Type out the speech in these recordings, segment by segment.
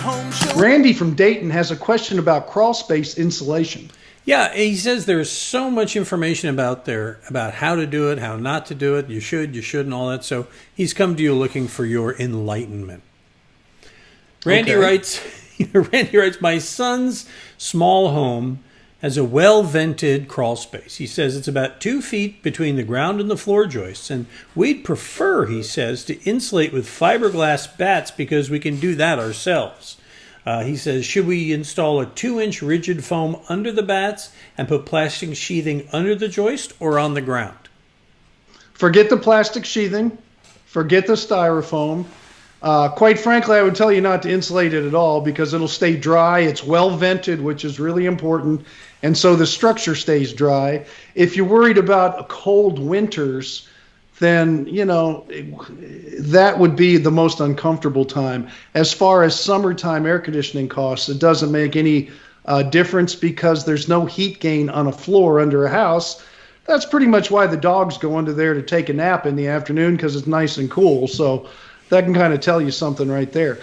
Home Show. Randy from Dayton has a question about crawlspace insulation. Yeah, he says there's so much information about how to do it, how not to do it. You should, and all that. So he's come to you looking for your enlightenment. Randy writes, my son's small home has a well-vented crawl space. He says it's about 2 feet between the ground and the floor joists, and we'd prefer, he says, to insulate with fiberglass batts because we can do that ourselves. He says, should we install a 2-inch rigid foam under the batts and put plastic sheathing under the joist or on the ground? Forget the plastic sheathing. Forget the styrofoam. Quite frankly, I would tell you not to insulate it at all because it'll stay dry. It's well vented, which is really important. And so the structure stays dry. If you're worried about cold winters, then, that would be the most uncomfortable time. As far as summertime air conditioning costs, it doesn't make any difference because there's no heat gain on a floor under a house. That's pretty much why the dogs go under there to take a nap in the afternoon, because it's nice and cool. So that can kind of tell you something right there.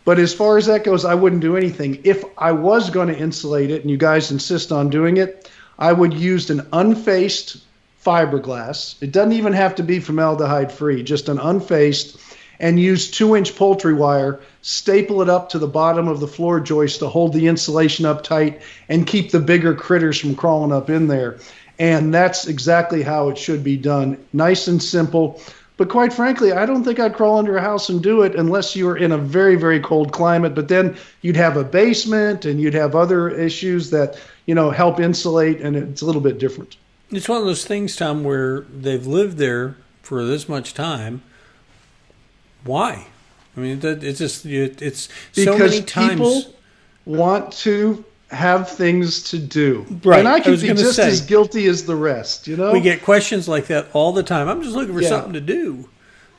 But as far as that goes, I wouldn't do anything. If I was going to insulate it and you guys insist on doing it, I would use an unfaced fiberglass. It doesn't even have to be formaldehyde free, just an unfaced, and use 2-inch poultry wire, staple it up to the bottom of the floor joist to hold the insulation up tight and keep the bigger critters from crawling up in there. And that's exactly how it should be done. Nice and simple. But quite frankly, I don't think I'd crawl under a house and do it unless you were in a very, very cold climate. But then you'd have a basement and you'd have other issues that, help insulate, and it's a little bit different. It's one of those things, Tom, where they've lived there for this much time. Why? I mean, it's just, it's so many times. Because people want to have things to do. Right. And I can be just as guilty as the rest, We get questions like that all the time. I'm just looking for something to do.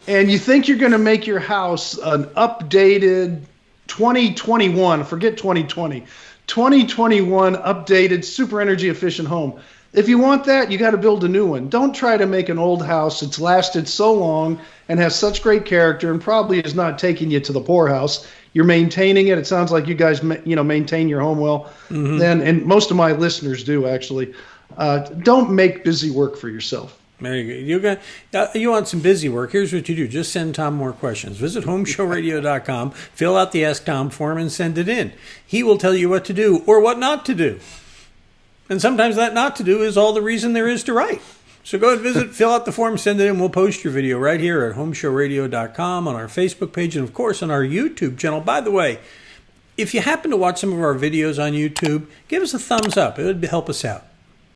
And you think you're going to make your house an updated 2021, forget 2020, 2021 updated super energy efficient home. If you want that, you got to build a new one. Don't try to make an old house that's lasted so long and has such great character and probably is not taking you to the poorhouse. You're maintaining it. It sounds like you guys, maintain your home well. Mm-hmm. And most of my listeners do, actually. Don't make busy work for yourself. There you go. You want some busy work? Here's what you do. Just send Tom more questions. Visit HomeShowRadio.com, fill out the Ask Tom form, and send it in. He will tell you what to do or what not to do. And sometimes that not to do is all the reason there is to write. So go ahead, visit, fill out the form, send it in. We'll post your video right here at HomeShowRadio.com, on our Facebook page, and, of course, on our YouTube channel. By the way, if you happen to watch some of our videos on YouTube, give us a thumbs up. It would help us out.